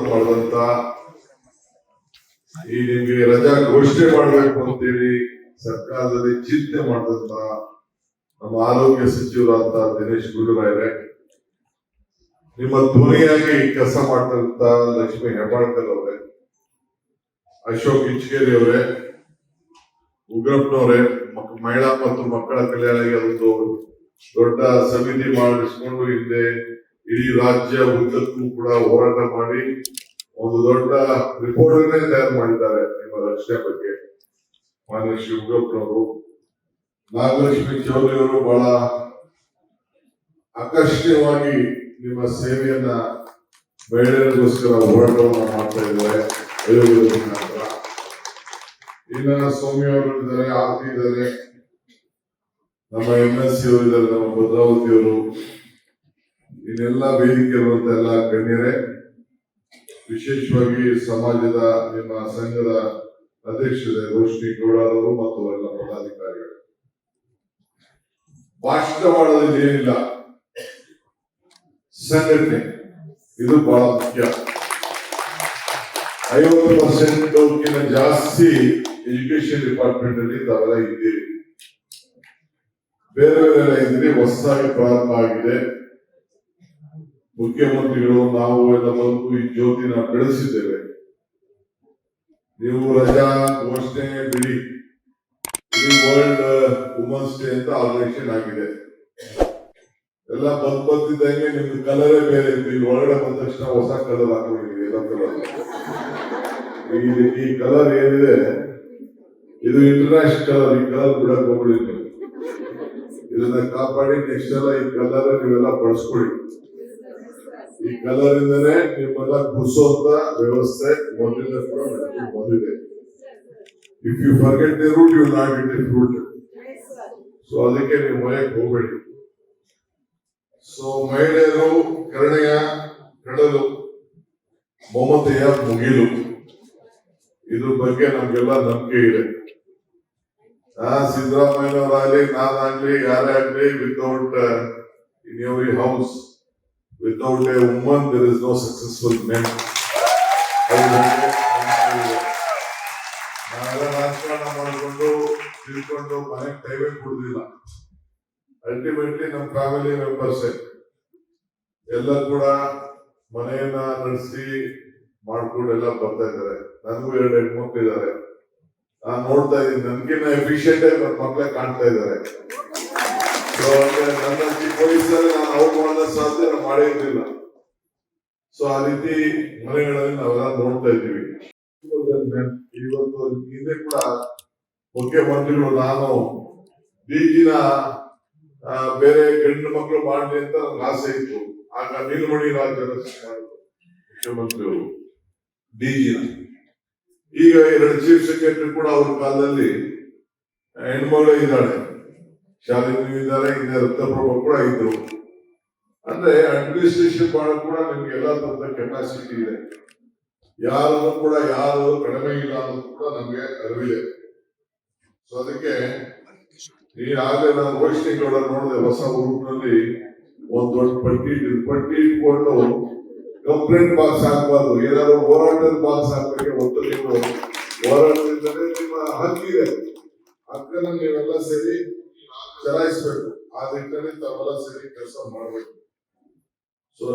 ನೇತೃತ್ವ ಮಾಡಿದಂತ ಈ ನಿಮ್ಗೆ ರಜಾ ಘೋಷಣೆ ಮಾಡಬೇಕು ಅಂತೇಳಿ ಸರ್ಕಾರದಲ್ಲಿ ಚಿಂತನೆ ಮಾಡಿದಂತ ನಮ್ಮ ಆರೋಗ್ಯ ಸಚಿವರಾದ ದಿನೇಶ್ ಗುಂಡೂರಾವ್ರೆ, ನಿಮ್ಮ ಧ್ವನಿಯಾಗಿ ಕೆಲಸ ಮಾಡ್ತಂತ ಲಕ್ಷ್ಮೀ ಹೆಬ್ಬಾಳ್ಕರ್ ಅವರೇ, ಅಶೋಕ್ ಇಚ್ಕೇರಿ ಅವರೇ, ಉಗ್ರಪ್ಪನವರೇ, ಮಹಿಳಾ ಮತ್ತು ಮಕ್ಕಳ ಕಲ್ಯಾಣಕ್ಕೆ ಅದೊಂದು ದೊಡ್ಡ ಸಮಿತಿ ಮಾಡಿಸ್ಕೊಂಡು ಹಿಂದೆ ಇಡೀ ರಾಜ್ಯ ಉದ್ದಕ್ಕೂ ಕೂಡ ಹೋರಾಟ ಮಾಡಿ ಒಂದು ದೊಡ್ಡ ರಿಪೋರ್ಟ್ ತಯಾರು ಮಾಡಿದ್ದಾರೆ ನಿಮ್ಮ ರಕ್ಷಣೆ ಬಗ್ಗೆ. ಮಾನ್ಯ ಶ್ರೀ ಉಗ್ರಪ್ಪನವರು, ನಾಗಲಕ್ಷ್ಮಿ ಚೌಧರಿ ಅವರು ಬಹಳ ಆಕರ್ಷಣೀಯವಾಗಿ ನಿಮ್ಮ ಸೇವೆಯನ್ನ ಮಹಿಳೆಯರಿಗೋಸ್ಕರ ಹೋರಾಟವನ್ನು ಮಾಡ್ತಾ ಇದ್ದಾರೆ. ಇನ್ನ ಸೌಮ್ಯ ಅವರು ಇದ್ದಾರೆ, ಆರ್ತಿ ಇದ್ದಾರೆ, ನಮ್ಮ MSc ಅವರು ಇದ್ದಾರೆ, ನಮ್ಮ ಭದ್ರಾವತಿ ಅವರು, ಇನ್ನೆಲ್ಲ ವೇದಿಕೆ ಇರುವಂತ ಎಲ್ಲ ಗಣ್ಯರೇ, ವಿಶೇಷವಾಗಿ ಸಮಾಜದ ನಿಮ್ಮ ಸಂಘದ ಅಧ್ಯಕ್ಷರೇ ರೋಶ್ನಿ ಗೌಡ ಅವರು ಮತ್ತು ಎಲ್ಲ ಪದಾಧಿಕಾರಿಗಳು. ಭಾಷಣ ಮಾಡೋದ್ರಲ್ಲಿ ಏನಿಲ್ಲ, ಸಂಘಟನೆ ಇದು ಬಹಳ ಮುಖ್ಯ. 50% ಜಾಸ್ತಿ ಎಜುಕೇಶನ್ ಡಿಪಾರ್ಟ್ಮೆಂಟ್ ಅಲ್ಲಿ ತಾವೆಲ್ಲ ಇದ್ದೀರಿ, ಬೇರೆ ಬೇರೆ ಇದ್ದೀರಿ. ಹೊಸದಾಗಿ ಪ್ರಾರಂಭ ಆಗಿದೆ. ಮುಖ್ಯಮಂತ್ರಿಗಳು ನಾವು ಎಲ್ಲ ಬಂದು ಈ ಜ್ಯೋತಿನ ಬೆಳೆಸಿದ್ದೇವೆ. ನೀವು ರಜಾ ಘೋಷಣೆ ಬಿಡಿ, ವರ್ಲ್ಡ್ ವುಮನ್ಸ್ ಡೇ ಅಂತ ಆರ್ಗನೈಸೇಷನ್ ಆಗಿದೆ. ಎಲ್ಲ ಬಂದಿದ್ದಂಗೆ ನಿಮ್ದು ಕಲರೇ ಬೇರೆ ಇತ್ತು. ಈಗ ಒಳಗಡೆ ಬಂದ ತಕ್ಷಣ ಹೊಸ ಕಲರ್ ಹಾಕೊಂಡಿದ್ದೀವಿ. ಎಲ್ಲ ಕಲರ್ ಈ ಕಲರ್ ಏನಿದೆ ಇದು ಇಂಟರ್ನ್ಯಾಷನಲ್ ಕಲರ್. ಈ ಕಲರ್ ಬಿಡಕ್ ಹೋಗ್ಬಿಡಿ, ಇದನ್ನ ಕಾಪಾಡಿ ನೆಕ್ಸ್ಟ್ ಎಲ್ಲ ಈ ಕಲರ್ ನೀವೆಲ್ಲ ಬಳಸ್ಕೊಳ್ಳಿ. ಈ ಕಲರ್ ಇಂದನೇ ನಿಮ್ಮೆಲ್ಲ ಗುಡಿಸುವಂತ ವ್ಯವಸ್ಥೆ ಮೊದಲಿಂದ ಕೂಡ ಬಂದಿದೆ. If you forget the root you not get the fruit. So ಅದಕ್ಕೆ ನೀವು ಮನೆಗೆ ಹೋಗ್ಬೇಡಿ. ಸೊ ಮಹಿಳೆಯರು ಕರುಣೆಯ ಕಡಲು, ಮಮತೆಯ ಮುಗಿಲು, ಇದ್ರ ಬಗ್ಗೆ ನಮ್ಗೆಲ್ಲ ನಂಬಿಕೆ ಇದೆ. ಸಿದ್ದರಾಮಯ್ಯನವರಾಗ್ಲಿ, ನಾನಾಗ್ಲಿ, ಯಾರೇ ಆಗ್ಲಿ, without in every house without a woman there is no successful man. ನಾವೆಲ್ಲ ರಾಜಕಾರಣ ಮಾಡಿಕೊಂಡು ತಿಳ್ಕೊಂಡು ಮನೆಗೆ ಟೈಮೇ ಕೊಡುದಿಲ್ಲ. ಅಲ್ಟಿಮೇಟ್ಲಿ ನಮ್ಮ ಫ್ಯಾಮಿಲಿ ಮೆಂಬರ್ಸ್ ಎಲ್ಲ ಕೂಡ ಮನೆಯನ್ನ ನಡೆಸಿ ಮಾಡ್ಕೊಂಡು ಎಲ್ಲ ಬರ್ತಾ ಇದ್ದಾರೆ. ನನಗೂ 2 ಹೆಣ್ಮಕ್ಳು ಇದ್ದಾರೆ. ನಾನು ನೋಡ್ತಾ ಇದ್ದೀನಿ, ನನ್ಗಿನ್ನ ಎಫಿಷಿಯಂಟ್ ಆಗಿ ನನ್ನ ಮಕ್ಕಳೇ ಕಾಣ್ತಾ ಇದ್ದಾರೆ. ನನ್ನ ಚಿಕ್ಕ ವಯಸ್ಸಲ್ಲಿ ನಾನು ಅವ್ರು ಮಾಡೋ ಸಾಧ್ಯ ಮಾಡಿರ್ಲಿಲ್ಲ. ಸೊ ಆ ರೀತಿ ಮನೆಗಳಲ್ಲಿ ನಾವೆಲ್ಲ ನೋಡ್ತಾ ಇದ್ದೀವಿ. ಇವತ್ತು ಹಿಂದೆ ಕೂಡ ಮುಖ್ಯಮಂತ್ರಿಗಳು ನಾನು ಡಿಜಿನ ಬೇರೆ ಗಂಡು ಮಕ್ಕಳು ಮಾಡಲಿ ಅಂತ ನನ್ಗೆ ಆಸೆ ಇತ್ತು. ಆಗ ನೀಲಮಣಿ ರಾಜರ ಮುಖ್ಯಮಂತ್ರಿಗಳು ಡಿಜಿನ. ಈಗ 2 ಚೀಫ್ ಸೆಕ್ರೆಟರಿ ಕೂಡ ಅವ್ರ ಕಾಲದಲ್ಲಿ ಹೆಣ್ಮಗಳು ಇದ್ದಾಳೆ, ಶಾಲಿನಿ ಇದ್ದಾರೆ, ಹಿಂದೆ ರತ್ನಪ್ರಭಾ ಕೂಡ ಇದ್ರು. ಅಂದ್ರೆ ಅಡ್ಮಿನಿಸ್ಟ್ರೇಷನ್ ಮಾಡಕ್ ಕೂಡ ನಿಮ್ಗೆ ಎಲ್ಲಾ ತರದ ಕೆಪಾಸಿಟಿ ಇದೆ. ಯಾರು ಕೂಡ ಯಾರು ಕಡಿಮೆ ಇಲ್ಲ ಅನ್ನೋದು ಕೂಡ ನಮ್ಗೆ ಅರಿವಿದೆ. ಸೊ ಅದಕ್ಕೆ ಈಗಾಗಲೇ ನಾನು ರೋಹಿಣಿ ಗೌಡ ನೋಡಿದೆ, ಹೊಸ ಗ್ರೂಪ್ನಲ್ಲಿ ಒಂದು ದೊಡ್ಡ ಪಟ್ಟಿ ಇಟ್ಕೊಂಡು ಕಂಪ್ಲೇಂಟ್ ಬಾಕ್ಸ್ ಹಾಕಬಾರ್ದು, ಏನಾದ್ರು ಹೋರಾಟದ ಬಾಕ್ಸ್ ಹಾಕಬೇಕು. ಒಟ್ಟು ನೀವು ಹೋರಾಟದಿಂದಲೇ ನಿಮ್ಮ ಹಕ್ಕಿದೆ, ಹಕ್ಕನ್ನ ನೀವೆಲ್ಲ ಸೇರಿ ಚಲಾಯಿಸ್ಬೇಕು. ಆ ನಿಟ್ಟಿನಲ್ಲಿ ತಾವೆಲ್ಲ ಸೇರಿ ಕೆಲಸ ಮಾಡಬೇಕು. ಸೊ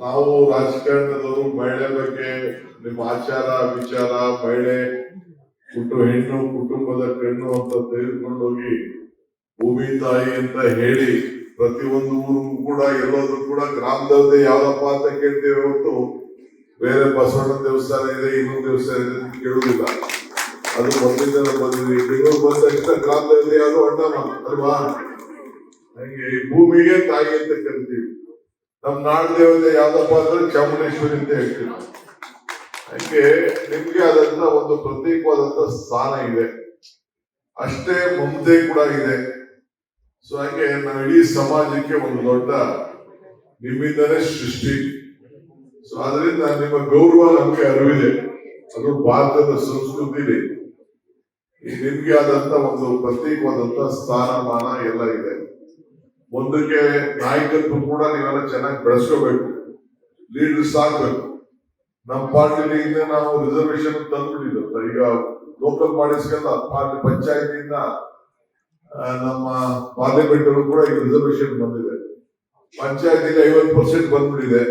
ನಾವು ರಾಜಕಾರಣದವರು ಮಹಿಳೆ ಬಗ್ಗೆ ನಿಮ್ಮ ಆಚಾರ ವಿಚಾರ, ಮಹಿಳೆ ಹೆಣ್ಣು ಕುಟುಂಬದ ಕಣ್ಣು ಅಂತ ತೆಗೆದುಕೊಂಡು ಹೋಗಿ ಭೂಮಿ ತಾಯಿ ಅಂತ ಹೇಳಿ ಪ್ರತಿಯೊಂದು ಊರಿಗೂ ಕೂಡ ಎಲ್ಲೋದ್ರು ಕೂಡ ಗ್ರಾಮ ದೇವತೆ ಯಾವ್ದಪ್ಪ ಅಂತ ಕೇಳ್ತೇವೆ ಹೊರತು ಬೇರೆ ಬಸವಣ್ಣ ದೇವಸ್ಥಾನ ಇದೆ, ಇನ್ನೊಂದು ದೇವಸ್ಥಾನ ಇದೆ ಅಂತ ಕೇಳುವುದಿಲ್ಲ. ಅದು ಮೊದಲಿಂದ ಬಂದಿದೆ. ಬೆಂಗಳೂರು ಬಂದ ತಕ್ಷಣ ಗ್ರಾಮ ದೇವತೆ ಯಾವುದು ಅಣ್ಣಮ್ಮ ಅಲ್ವಾ? ಹಂಗೆ ಈ ಭೂಮಿಗೆ ತಾಯಿ ಅಂತ ಕರಿತೀವಿ. ನಮ್ ನಾಡ ದೇವತೆ ಯಾವ್ದಪ್ಪ ಅಂದ್ರೆ ಚಾಮುಂಡೇಶ್ವರಿ ಅಂತ ಹೇಳ್ತೀವಿ. ಹಂಗೆ ನಿಮ್ಗೆ ಆದಂತ ಒಂದು ಪ್ರತ್ಯೇಕವಾದಂತ ಸ್ಥಾನ ಇದೆ, ಅಷ್ಟೇ ಮಮತೆ ಕೂಡ ಇದೆ. ಸೊ ಹಾಗೆ ನಾವು ಇಡೀ ಸಮಾಜಕ್ಕೆ ಒಂದು ದೊಡ್ಡ ನಿಮ್ಮಿಂದಲೇ ಸೃಷ್ಟಿ. ಸೊ ಅದರಿಂದ ನಿಮ್ಮ ಗೌರವ ನಮ್ಗೆ ಅರಿವಿದೆ. ಅದು ಭಾರತದ ಸಂಸ್ಕೃತಿಲಿ ನಿಮ್ಗೆ ಆದಂತ ಒಂದು ಪ್ರತ್ಯೇಕವಾದಂತ ಸ್ಥಾನಮಾನ ಎಲ್ಲ ಇದೆ. ಮುಂದಕ್ಕೆ ನಾಯಕತ್ವ ಕೂಡ ನೀವೆಲ್ಲ ಚೆನ್ನಾಗಿ ಬೆಳೆಸ್ಕೋಬೇಕು, ಲೀಡರ್ಸ್ ಆಗ್ಬೇಕು. ನಮ್ಮ ಪಾರ್ಟಿಯಿಂದ ನಾವು ರಿಸರ್ವೇಶನ್ ತಂದ್ಬಿಟ್ಟಿದ್ದು. ಈಗ ಲೋಕಲ್ ಬಾಡೀಸ್ಗೆಲ್ಲ ಪಂಚಾಯತಿಯಿಂದ ನಮ್ಮ ಪಾರ್ಲಿಮೆಂಟ್ ಕೂಡ ಈಗ ರಿಸರ್ವೇಶನ್ ಬಂದಿದೆ. ಪಂಚಾಯತಿಗೆ 50% ಬಂದ್ಬಿಟ್ಟಿದೆ.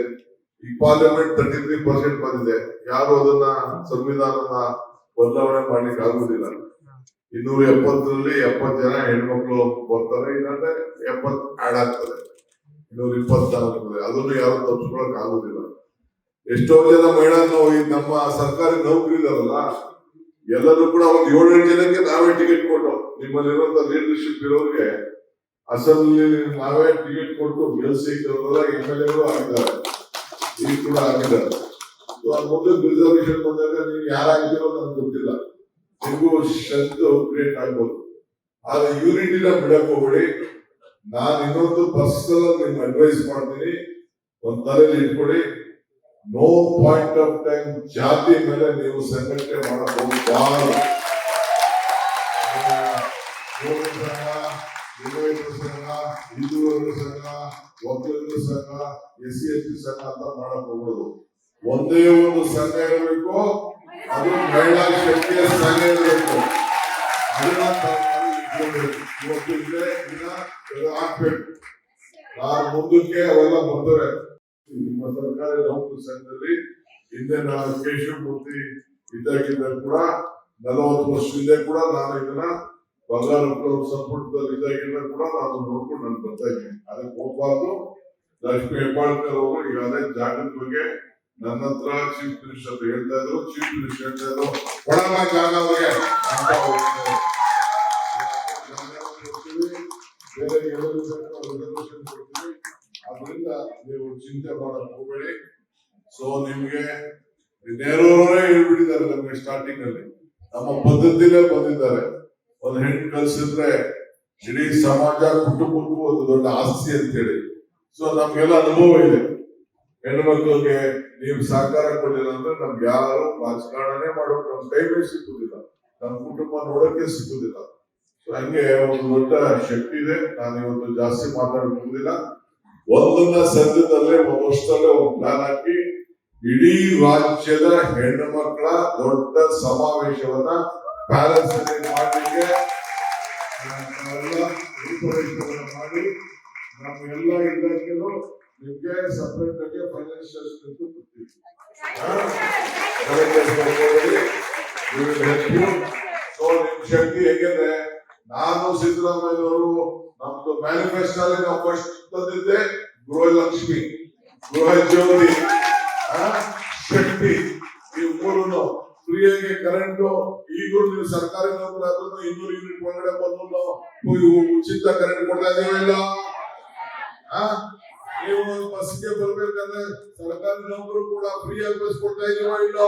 ಈ ಪಾರ್ಲಿಮೆಂಟ್ 33% ಬಂದಿದೆ. ಯಾರು ಅದನ್ನ ಸಂವಿಧಾನದ ಬದಲಾವಣೆ ಮಾಡ್ಲಿಕ್ಕೆ ಆಗುದಿಲ್ಲ. 270ರಲ್ಲಿ 70 ಜನ ಹೆಣ್ಮಕ್ಳು ಬರ್ತಾರೆ, ಇಲ್ಲಾಂದ್ರೆ 70 ಆಡ್ ಆಗ್ತದೆ, 224 ಆಗ್ತದೆ. ಅದನ್ನು ಯಾರು ತಪ್ಪಿಸ್ಕೊಳಕ್ ಆಗುದಿಲ್ಲ. ಎಷ್ಟೋ ಜನ ಮಹಿಳಾ ನಮ್ಮ ಸರ್ಕಾರಿ ನೌಕರಿ ಇದಾರಲ್ಲ, ಎಲ್ಲರೂ ಕೂಡ ಒಂದು 7-8 ಜನಕ್ಕೆ ನಾವೇ ಟಿಕೆಟ್ ಕೊಟ್ಟು, ನಿಮ್ಮಲ್ಲಿರುವಂತ ಲೀಡರ್ಶಿಪ್ ಇರೋರಿಗೆ ಅಸೆಂಬ್ಲಿ ನಾವೇ ಟಿಕೆಟ್ ಕೊಟ್ಟು MLA ಆಗಿದ್ದಾರೆ, ಈಗ ಕೂಡ ಆಗಿದ್ದಾರೆ. ಮುಂದೆ ರಿಸರ್ವೇಶನ್ ಬಂದಾಗ ನೀವು ಯಾರಾಗಿದ್ದೀರೋ ನಮ್ಗೆ ಗೊತ್ತಿಲ್ಲ, ನಿಮಗೂ ಸ್ಟ್ರೆಂತ್ ಕ್ರಿಯೇಟ್ ಆಗ್ಬೋದು. ಆದ್ರೆ ಯೂನಿಟಿನ ಬಿಡಕ್ ಹೋಗ್ಬೇಡಿ. ನಾನು ಇನ್ನೊಂದು ಪರ್ಸನಲ್ ನಿಮ್ಗೆ ಅಡ್ವೈಸ್ ಮಾಡ್ತೀನಿ, ಒಂದ್ ತಲೆಯಲ್ಲಿ ಇಟ್ಕೊಡಿ. ನೋ ಪಾಯಿಂಟ್ ಆಫ್ ಟೈಮ್ ಜಾತಿ ಮೇಲೆ ನೀವು ಸಂಘಟನೆ ಮಾಡಬಹುದು. ಲಿಂಗಾಯತರ ಸಂಘ, ಹಿಂದೂಗಳ ಸಂಘ, ಒಕ್ಕಲಿಗರ ಸಂಘ, SC/ST ಸಂಘ ಅಂತ ಮಾಡಕ್ ಹೋಗ್ಬೋದು. ಒಂದೇ ಒಂದು ಸಂಘ ಇರಬೇಕು, ಅದು ಮಹಿಳಾ ಶಕ್ತಿಯ ಸಂಘ ಇರಬೇಕು. ಅದನ್ನ ಇವತ್ತು ಇದೆ, ಹಾಕ್ಬೇಕು. ಮುಂದಕ್ಕೆ ಅವೆಲ್ಲ ಬರ್ತವೆ. ನಿಮ್ಮ ಸರ್ಕಾರಿ ನೌಕರ ಸಂಘದಲ್ಲಿ ಹಿಂದೆ ನಾನು ಕೇಶವಮೂರ್ತಿ ಇದ್ದಾಗಿದ್ದ ಕೂಡ 40 ವರ್ಷದಿಂದ ಕೂಡ ನಾನು ಇದನ್ನ ಬಂಗಾರಪ್ಪ ಸಂಪುಟದಲ್ಲಿ ಇದ್ದಾಗಿಂದ ಕೂಡ ನಾನು ನೋಡ್ಕೊಂಡು ನಾನು ಬರ್ತಾ ಇದ್ದೀನಿ. ಅದಕ್ಕೆ ಹೋಗ್ಬಾರ್ದು. ಲಕ್ಷ್ಮೀ ಹೆಬ್ಬಾಳ್ಕರ್ ಅವರು ಈಗಾಗಲೇ ಜಾಗದ ಬಗ್ಗೆ ನನ್ನ ಹತ್ರ ಚೀಫ್ ಮಿನಿಸ್ಟರ್ ಹೇಳ್ತಾ ಇದ್ರು, ಚೀಫ್ ಮಿನಿಸ್ಟರ್ ಹೇಳ್ತಾ ಇದ್ರು, ಒಳಗ ಜಾಗ ಅವ್ರಿಗೆ ಬೇರೆ ರಿಸರ್ವೇಶನ್ ಕೊಡ್ತೀವಿ. ಅದರಿಂದ ನೀವು ಚಿಂತೆ ಮಾಡಕ್ ಹೋಗಬೇಡಿ. ಸೊ ನಿಮ್ಗೆ ನೆಹರೂರವರೇ ಹೇಳ್ಬಿಟ್ಟಿದ್ದಾರೆ ನಮ್ಗೆ ಸ್ಟಾರ್ಟಿಂಗ್ ಅಲ್ಲಿ, ನಮ್ಮ ಪದ್ಧತಿಲೇ ಬಂದಿದ್ದಾರೆ. ಒಂದು ಹೆಣ್ಣು ಕಲ್ಸಿದ್ರೆ ಇಡೀ ಸಮಾಜ ಕುಟುಂಬಕ್ಕೂ ಒಂದು ದೊಡ್ಡ ಆಸ್ತಿ ಅಂತೇಳಿ. ಸೊ ನಮ್ಗೆಲ್ಲ ಅನುಭವ ಇದೆ. ಹೆಣ್ಣು ಮಕ್ಕಳಿಗೆ ನೀವು ಸಹಕಾರ ಕೊಡಲಿಲ್ಲ ಅಂದ್ರೆ ನಮ್ಗೆ ಯಾರು ರಾಜಕಾರಣನೇ ಮಾಡೋಕೆ ನಮ್ಮ ಕೈಗೆ ಸಿಕ್ಕುದಿಲ್ಲ, ನಮ್ಮ ಕುಟುಂಬ ನೋಡಕ್ಕೆ ಸಿಕ್ಕುದಿಲ್ಲ. ಸೊ ಹಂಗೆ ಒಂದು ದೊಡ್ಡ ಶಕ್ತಿ ಇದೆ. ನಾನು ಇವತ್ತು ಜಾಸ್ತಿ ಮಾತಾಡೋದಿಲ್ಲ. ಒಂದನ್ನ ಸದ್ಯದಲ್ಲೇ ಒಂದು ವರ್ಷದಲ್ಲೇ ಒಂದು ಪ್ಲಾನ್ ಹಾಕಿ ಇಡೀ ರಾಜ್ಯದ ಹೆಣ್ಣು ಮಕ್ಕಳ ದೊಡ್ಡ ಸಮಾವೇಶವನ್ನ ಪ್ಯಾಲೇಸ್ ಮಾಡಲಿಕ್ಕೆ ರೂಪರೇಷೆಗಳನ್ನು ಮಾಡಿ ನಮ್ಗೆಲ್ಲ ಇಲಾಖೆಗಳು ನಿಮ್ಗೆ ಸಪರೇಟ್ ಆಗಿ ಫೈನಾನ್ಷಿಯಲ್ ಕೊಡ್ತೀವಿ. ನಿಮ್ ಶಕ್ತಿ ಹೇಗೆಂದ್ರೆ, ನಾನು ಸಿದ್ದರಾಮಯ್ಯನವರು ನಮ್ದು ಮ್ಯಾನಿಫೆಸ್ಟೋಲ್ಲಿ ನಾವು ಫಸ್ಟ್ ತಂದಿದ್ದೆ ಗೃಹಲಕ್ಷ್ಮಿ, ಗೃಹ ಜ್ಯೋತಿ, ಶಕ್ತಿ, ಈ ಮೂರನ್ನು ಫ್ರೀಯಾಗಿ ಕರೆಂಟ್. ಈಗೂ ನೀವು ಸರ್ಕಾರಿ ನೌಕರ 200 ಯೂನಿಟ್ ಒಳಗಡೆ ಬಂದು ಉಚಿತ ಕರೆಂಟ್ ಕೊಡ್ತಾ ಇದೀವಿಲ್ಲ. ನೀವು ಬಸ್ಗೆ ಬರ್ಬೇಕಂದ್ರೆ ಸರ್ಕಾರಿ ನೌಕರು ಕೂಡ ಫ್ರೀಯಾಗಿ ಬಸ್ ಕೊಡ್ತಾ ಇದೀವ ಇಲ್ಲ.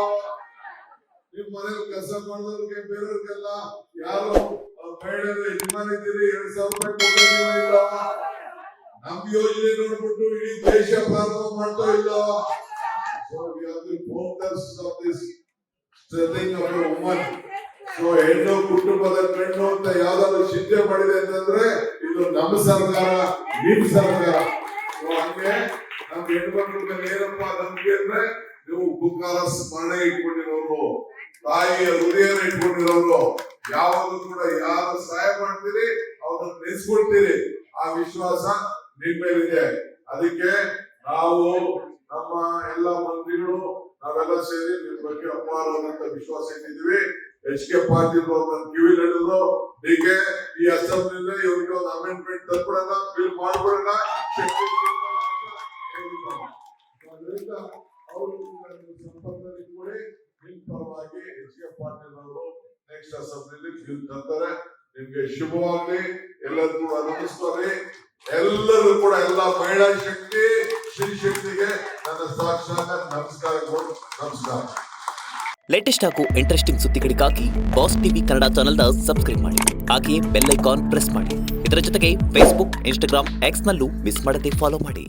ನಿಮ್ ಮನೇಲಿ ಕೆಲಸ ಮಾಡಿದವ್ರಿಗೆ ಬೇರೆಯವ್ರಿಗೆಲ್ಲ ಯಾರು ಮಹಿಳೆಯರು ಯಜಮಾನಿ ಇದ್ದೀರಿ 2000 ರೂಪಾಯಿ ಕೊಡ್ತಾ ಇದೀವ ಇಲ್ಲ. ನಮ್ ಯೋಜನೆ ನೋಡ್ಬಿಟ್ಟು ಇಡೀ ದೇಶ ಪ್ರಾರಂಭ ಮಾಡ್ತಾ ಇಲ್ಲ. So we have the focus of this strengthening of a woman. So ಹೆಣ್ಣು ಕುಟುಂಬದ ಕಣ್ಣು ಅಂತ ಯಾವ್ದಾದ್ರು ಚಿಂತೆ ಮಾಡಿದೆ ಅಂತಂದ್ರೆ ಇದು ನಮ್ಮ ಸರ್ಕಾರ, ನಿಮ್ ಸರ್ಕಾರ. ಸೊ ಹಂಗೆ ನಮ್ ಹೆಣ್ಮಕ್ಳ ಮೇಲೆ ಏನಪ್ಪಾ ನಂಬಿಕೆ ಅಂದ್ರೆ, ನೀವು ಬುಕ್ಕಾರ ಸ್ಮರಣೆ ಇಟ್ಕೊಂಡಿರೋರು, ತಾಯಿಯ ಹೃದಯನ ಇಟ್ಕೊಂಡಿರೋರು, ಯಾವಾಗಲೂ ಕೂಡ ಯಾರು ಸಹಾಯ ಮಾಡ್ತೀರಿ ಅವ್ರನ್ನ ನೆನೆಸ್ಕೊಳ್ತೀರಿ, ಆ ವಿಶ್ವಾಸ ನಿಮ್ ಮೇಲಿದೆ. ಅದಕ್ಕೆ ನಾವು ನಮ್ಮ ಎಲ್ಲ ಮಂತ್ರಿಗಳು ನಾವೆಲ್ಲ ಸೇರಿ ನಿಮ್ ಬಗ್ಗೆ ಅಪಾರವಾದಂತ ವಿಶ್ವಾಸ ಇಟ್ಟಿದ್ವಿ. HK ಪಾಟೀಲ್ ನನ್ನ ಕಿವಿ ನಡೆದ್ರು, ಹೀಗೆ ಈ ಅಸೆಂಬ್ಲಿಯಿಂದ ಇವ್ರಿಗೆ ಒಂದು ಅಮೆಂಡ್ಮೆಂಟ್ ತರ್ಬಿಡೋಣ, ಬಿಲ್ ಮಾಡ್ಬಿಡೋಣ. ಅದರಿಂದ ಅವರು ಸಂಪರ್ಕದಲ್ಲಿ ಕೂಡ ನಿಮ್ ಪರವಾಗಿ HK ಪಾಟೀಲ್ ಅವರು ನೆಕ್ಸ್ಟ್ ಅಸೆಂಬ್ಲಿಲಿ ಬಿಲ್ ತರ್ತಾರೆ. ನಿಮ್ಗೆ ಶುಭವಾಗ್ಲಿ. ಎಲ್ಲರಿಗೂ ನಮಸ್ಕಾರ. ಎಲ್ಲರೂ ಕೂಡ ಎಲ್ಲ ಮಹಿಳಾ ಶಕ್ತಿ ಶ್ರೀ ಶಕ್ತಿಗೆ ನನ್ನ ಸಾಕ್ಷಾತ್ ನಮಸ್ಕಾರಗಳು. ನಮಸ್ಕಾರ. ಲೇಟೆಸ್ಟ್ ಹಾಗೂ ಇಂಟ್ರೆಸ್ಟಿಂಗ್ ಸುದ್ದಿಗಳಿಗಾಗಿ ಬಾಸ್ ಟಿವಿ ಕನ್ನಡ ಚಾನೆಲ್ನ ಸಬ್ಸ್ಕ್ರೈಬ್ ಮಾಡಿ. ಹಾಗೆಯೇ ಬೆಲ್ ಐಕಾನ್ ಪ್ರೆಸ್ ಮಾಡಿ. ಇದರ ಜೊತೆಗೆ ಫೇಸ್ಬುಕ್, ಇನ್ಸ್ಟಾಗ್ರಾಮ್, ಎಕ್ಸ್ ನಲ್ಲೂ ಮಿಸ್ ಮಾಡದೆ ಫಾಲೋ ಮಾಡಿ.